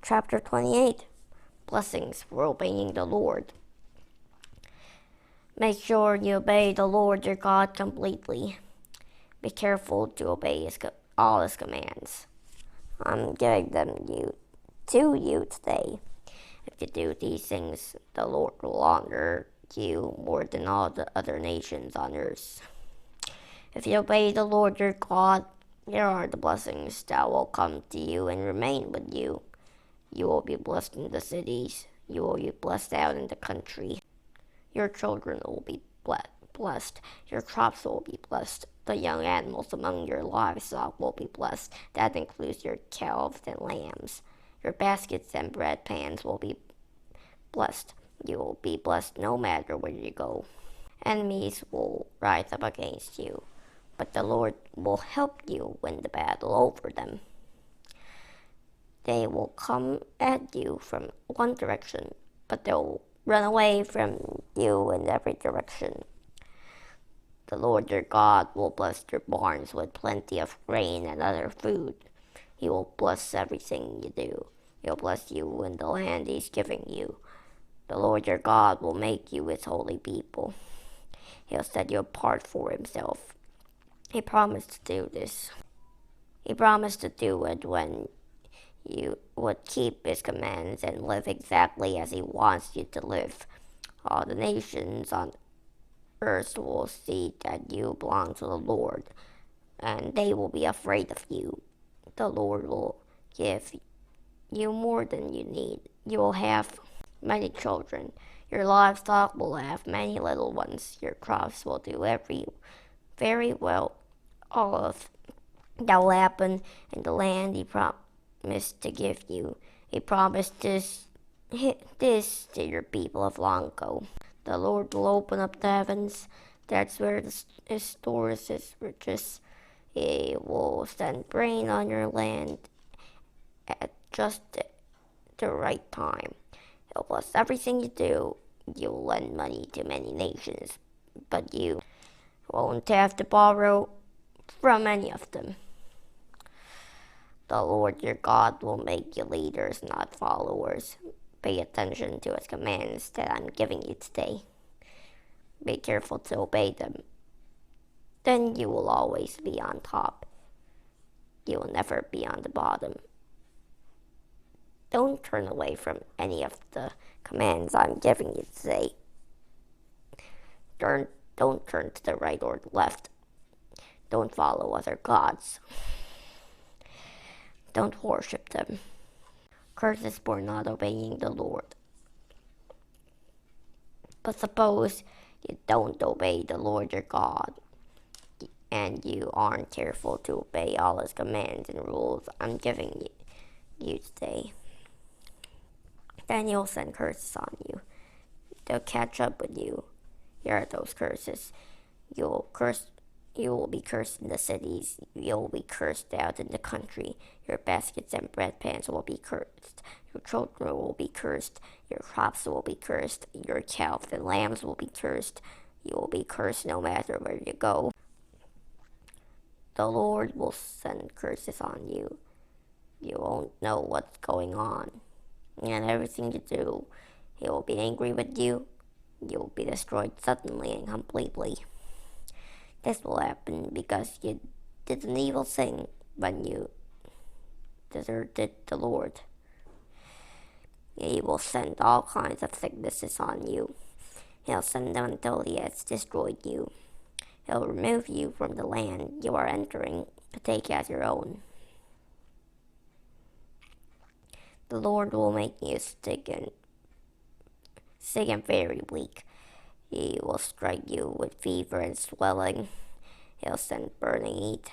chapter 28, blessings for obeying the Lord. Make sure you obey the Lord your God completely. Be careful to obey all His commands. I'm giving them to you today. If you do these things, the Lord will honor you more than all the other nations on earth. If you obey the Lord your God, here are the blessings that will come to you and remain with you. You will be blessed in the cities. You will be blessed out in the country. Your children will be blessed. Your crops will be blessed. The young animals among your livestock will be blessed. That includes your calves and lambs. Your baskets and bread pans will be blessed. You will be blessed no matter where you go. Enemies will rise up against you, but the Lord will help you win the battle over them. They will come at you from one direction, but they'll run away from you in every direction. The Lord your God will bless your barns with plenty of grain and other food. He will bless everything you do. He'll bless you in the land He's giving you. The Lord your God will make you His holy people. He'll set you apart for Himself. He promised to do this. He promised to do it when you would keep His commands and live exactly as He wants you to live. All the nations on earth will see that you belong to the Lord, and they will be afraid of you. The Lord will give you more than you need. You will have many children. Your livestock will have many little ones. Your crops will do very well. All of that will happen in the land He promised to give you. He promised this to your people of long ago. The Lord will open up the heavens. That's where He stores His riches. He will send rain on your land at just the right time. He'll bless everything you do. You'll lend money to many nations, but you won't have to borrow from any of them. The Lord your God will make you leaders, not followers. Pay attention to His commands that I'm giving you today. Be careful to obey them. Then you will always be on top. You will never be on the bottom. Don't turn away from any of the commands I'm giving you today. Don't turn to the right or the left. Don't follow other gods. Don't worship them. Curses for not obeying the Lord. But suppose you don't obey the Lord your God, and you aren't careful to obey all His commands and rules I'm giving you today. Then He'll send curses on you. They'll catch up with you. Here are those curses. You will be cursed in the cities. You'll be cursed out in the country. Your baskets and bread pans will be cursed. Your children will be cursed. Your crops will be cursed. Your calves and lambs will be cursed. You will be cursed no matter where you go. The Lord will send curses on you. You won't know what's going on. And everything you do, He will be angry with you. You will be destroyed suddenly and completely. This will happen because you did an evil thing when you deserted the Lord. He will send all kinds of sicknesses on you. He'll send them until He has destroyed you. He'll remove you from the land you are entering to take as your own. The Lord will make you sick and very weak. He will strike you with fever and swelling. He'll send burning heat.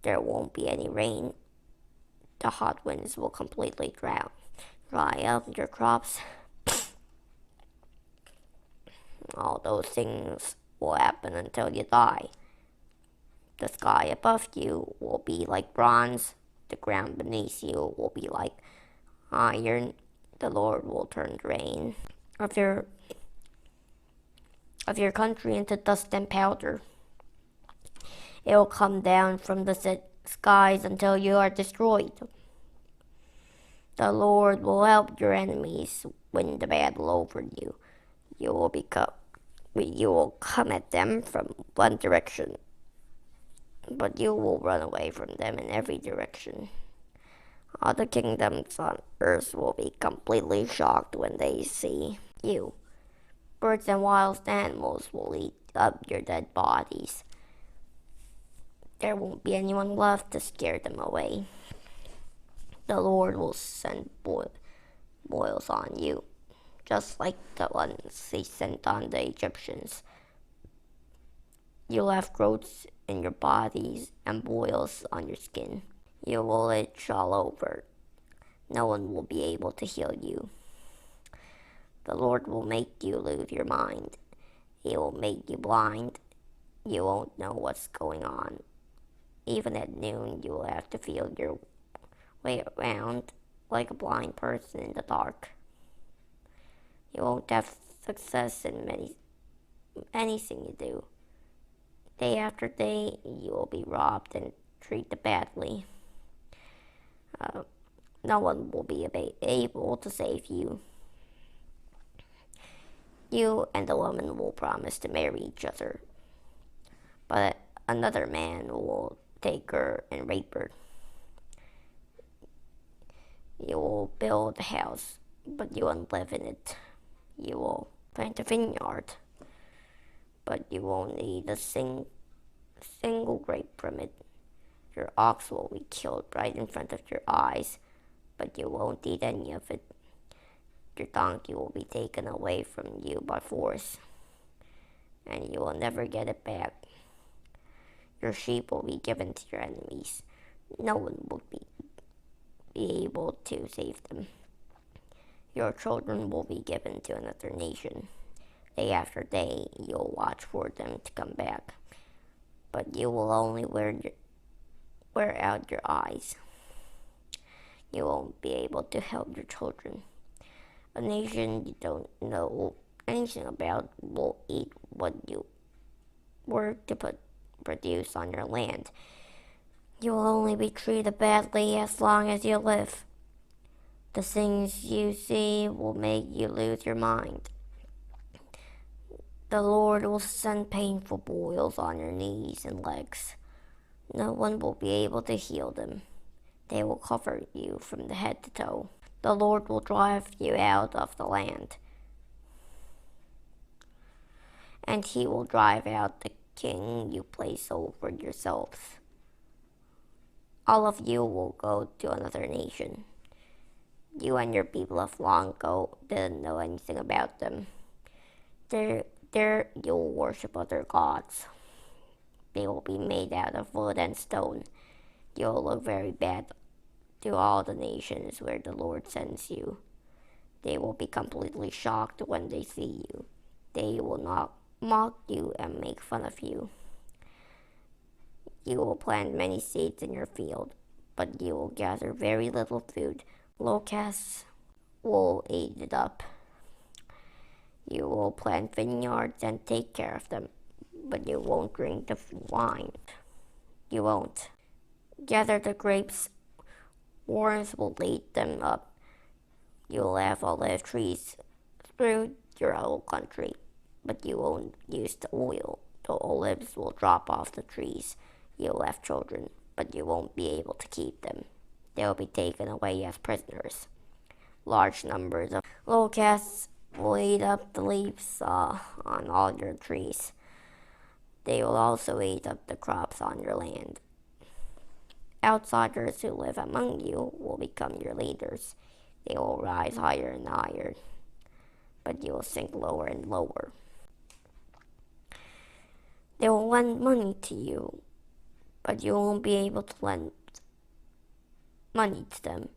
There won't be any rain. The hot winds will completely dry up your crops. All those things will happen until you die. The sky above you will be like bronze. The ground beneath you will be like iron. The Lord will turn the rain of your country into dust and powder. It will come down from the skies until you are destroyed. The Lord will help your enemies win the battle over you. You will come at them from one direction, but you will run away from them in every direction. All the kingdoms on earth will be completely shocked when they see you. Birds and wild animals will eat up your dead bodies. There won't be anyone left to scare them away. The Lord will send boils on you, just like the ones he sent on the Egyptians. You'll have growths in your bodies and boils on your skin. You will itch all over. No one will be able to heal you. The Lord will make you lose your mind. He will make you blind. You won't know what's going on. Even at noon, you will have to feel your way around like a blind person in the dark. You won't have success in anything you do. Day after day, you will be robbed and treated badly. No one will be able to save you. You and the woman will promise to marry each other, but another man will take her and rape her. You will build a house, but you won't live in it. You will plant a vineyard, but you won't eat a single grape from it. Your ox will be killed right in front of your eyes, but you won't eat any of it. Your donkey will be taken away from you by force, and you will never get it back. Your sheep will be given to your enemies. No one will be able to save them. Your children will be given to another nation. Day after day, you'll watch for them to come back, but you will only wear out your eyes. You won't be able to help your children. A nation you don't know anything about will eat what you work to produce on your land. You will only be treated badly as long as you live. The things you see will make you lose your mind. The Lord will send painful boils on your knees and legs. No one will be able to heal them. They will cover you from the head to toe. The Lord will drive you out of the land, and he will drive out the king you place over yourselves. All of you will go to another nation. You and your people of long ago didn't know anything about them. There you'll worship other gods. They will be made out of wood and stone. You'll look very bad to all the nations where the Lord sends you. They will be completely shocked when they see you. They will not mock you and make fun of you. You will plant many seeds in your field, but you will gather very little food. Locusts will eat it up. You will plant vineyards and take care of them, but you won't drink the wine. You won't gather the grapes. Worms will eat them up. You'll have olive trees through your whole country, but you won't use the oil. The olives will drop off the trees. You'll have children, but you won't be able to keep them. They'll be taken away as prisoners. Large numbers of locusts will eat up the leaves on all your trees. They will also eat up the crops on your land. Outsiders who live among you will become your leaders. They will rise higher and higher, but you will sink lower and lower. They will lend money to you, but you won't be able to lend money to them.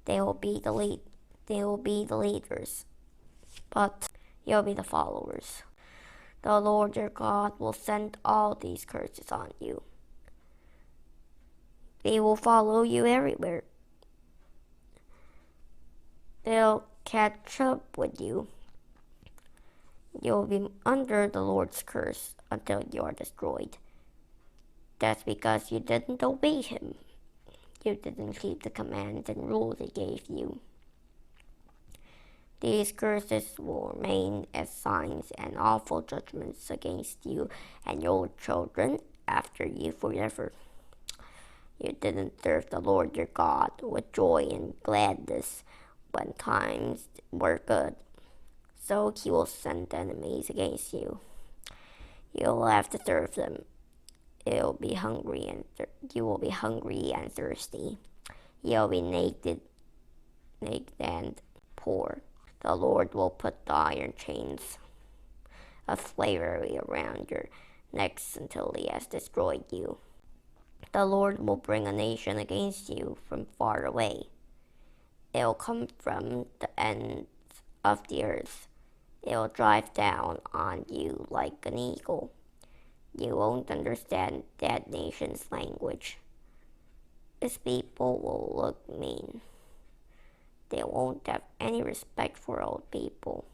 They will be the leaders, but you'll be the followers. The Lord your God will send all these curses on you. They will follow you everywhere. They'll catch up with you. You'll be under the Lord's curse until you are destroyed. That's because you didn't obey him. You didn't keep the commands and rules he gave you. These curses will remain as signs and awful judgments against you and your children after you forever. You didn't serve the Lord your God with joy and gladness when times were good. So he will send enemies against you. You'll have to serve them. You will be hungry and thirsty. You'll be naked and poor. The Lord will put the iron chains of slavery around your necks until he has destroyed you. The Lord will bring a nation against you from far away. It will come from the ends of the earth. It will drive down on you like an eagle. You won't understand that nation's language. Its people will look mean. They won't have any respect for old people.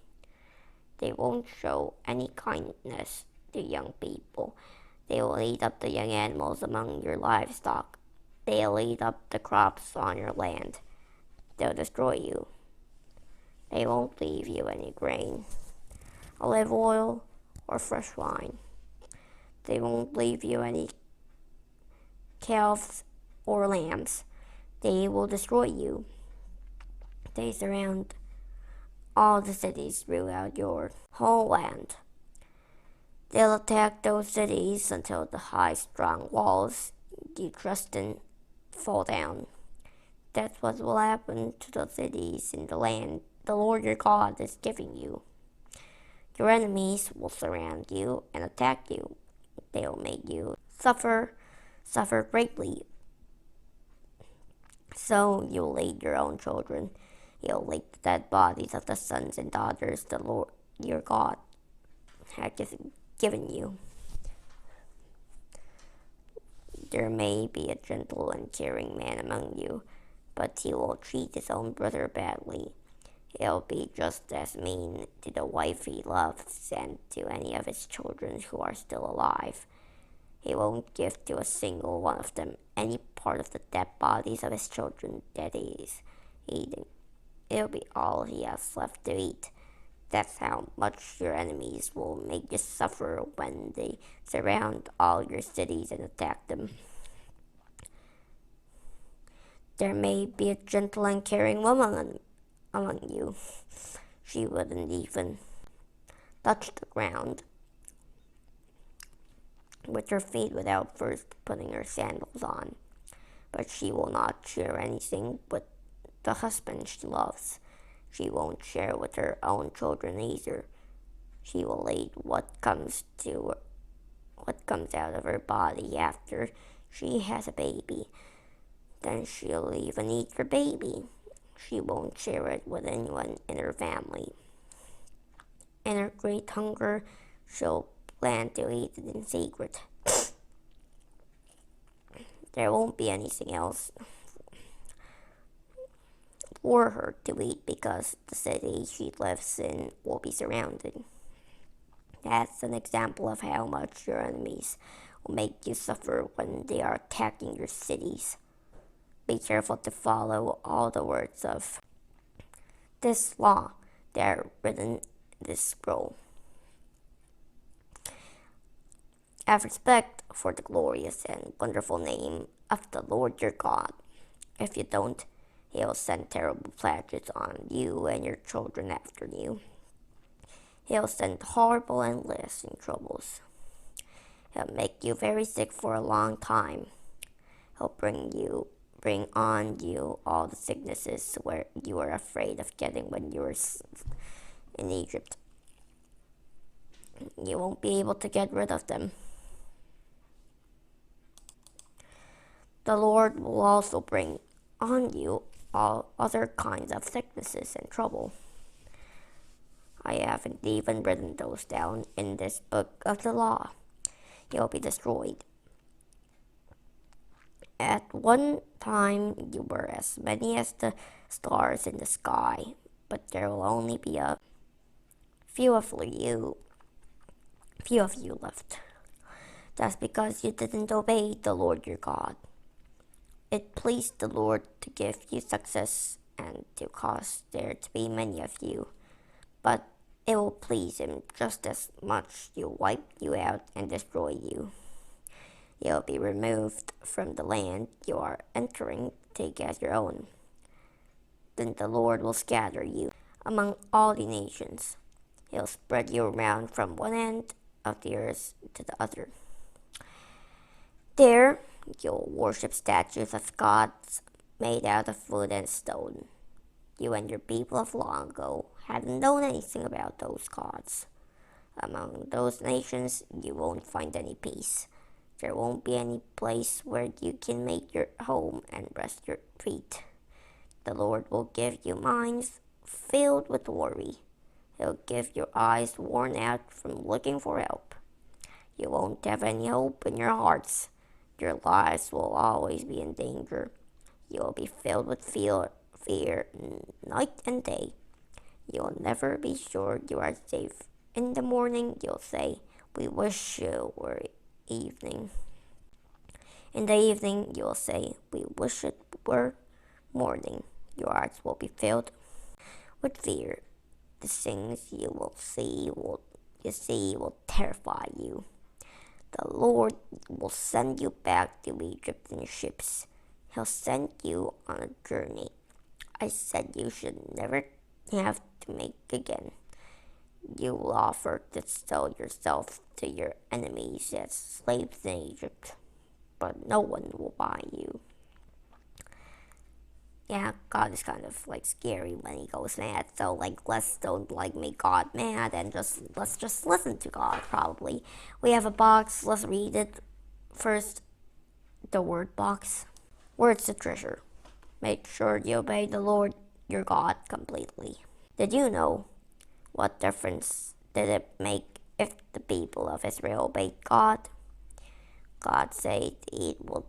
They won't show any kindness to young people. They will eat up the young animals among your livestock. They'll eat up the crops on your land. They'll destroy you. They won't leave you any grain, olive oil, or fresh wine. They won't leave you any calves or lambs. They will destroy you. They surround all the cities throughout your whole land. They'll attack those cities until the high, strong walls you trust in fall down. That's what will happen to the cities in the land the Lord your God is giving you. Your enemies will surround you and attack you. They will make you suffer greatly. So you'll eat your own children. You'll eat the dead bodies of the sons and daughters the Lord your God has given you. There may be a gentle and caring man among you, but he will treat his own brother badly. He'll be just as mean to the wife he loves and to any of his children who are still alive. He won't give to a single one of them any part of the dead bodies of his children that he is eating. It'll be all he has left to eat. That's how much your enemies will make you suffer when they surround all your cities and attack them. There may be a gentle and caring woman among you. She wouldn't even touch the ground with her feet without first putting her sandals on. But she will not share anything with the husband she loves. She won't share with her own children either. She will eat what comes out of her body after she has a baby. Then she'll even eat her baby. She won't share it with anyone in her family. In her great hunger, she'll plan to eat it in secret. There won't be anything else for her to eat because the city she lives in will be surrounded. That's an example of how much your enemies will make you suffer when they are attacking your cities. Be careful to follow all the words of this law that are written in this scroll. Have respect for the glorious and wonderful name of the Lord your God. If you don't, he will send terrible plagues on you and your children after you. He'll send horrible and lasting troubles. He'll make you very sick for a long time. He'll bring on you all the sicknesses where you were afraid of getting when you were in Egypt. You won't be able to get rid of them. The Lord will also bring on you all other kinds of sicknesses and trouble. I haven't even written those down in this book of the law. You'll be destroyed. At one time you were as many as the stars in the sky, but there will only be a few of you left. That's because you didn't obey the Lord your God. It pleased the Lord to give you success and to cause there to be many of you. But it will please him just as much to wipe you out and destroy you. You'll be removed from the land you are entering to take as your own. Then the Lord will scatter you among all the nations. He'll spread you around from one end of the earth to the other. There you'll worship statues of gods made out of wood and stone. You and your people of long ago hadn't known anything about those gods. Among those nations you won't find any peace. There won't be any place where you can make your home and rest your feet. The Lord will give you minds filled with worry. He'll give your eyes worn out from looking for help. You won't have any hope in your hearts. Your lives will always be in danger. You will be filled with fear night and day. You'll never be sure you are safe. In the morning you'll say, "We wish it were evening." In the evening you'll say, "We wish it were morning." Your hearts will be filled with fear. The things you will see will terrify you. The Lord will send you back to Egypt in ships. He'll send you on a journey I said you should never have to make again. You will offer to sell yourself to your enemies as slaves in Egypt, but no one will buy you. Yeah, God is kind of like scary when he goes mad, so let's don't make God mad and let's just listen to God. Probably we have a box. Let's read it first. The word box. Where's the treasure? Make sure you obey the Lord your God completely. Did you know? What difference did it make if the people of Israel obeyed God? God said he would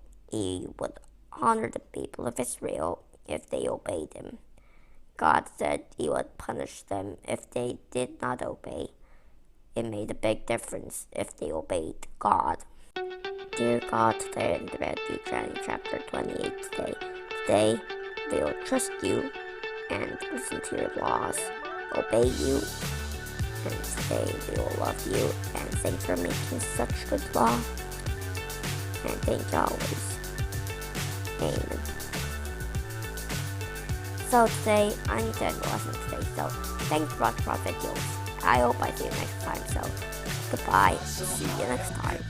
honor the people of Israel if they obeyed him. God said he would punish them if they did not obey. It made a big difference if they obeyed God. Dear God, today in the BIBLE chapter 28 today we will trust you and listen to your laws, obey you, and today we will love you, and thanks for making such good law, and thank you always. Amen. So today, I need to end the lesson today, so thanks for watching Prophet Jules. I hope I see you next time, so goodbye, see you next time.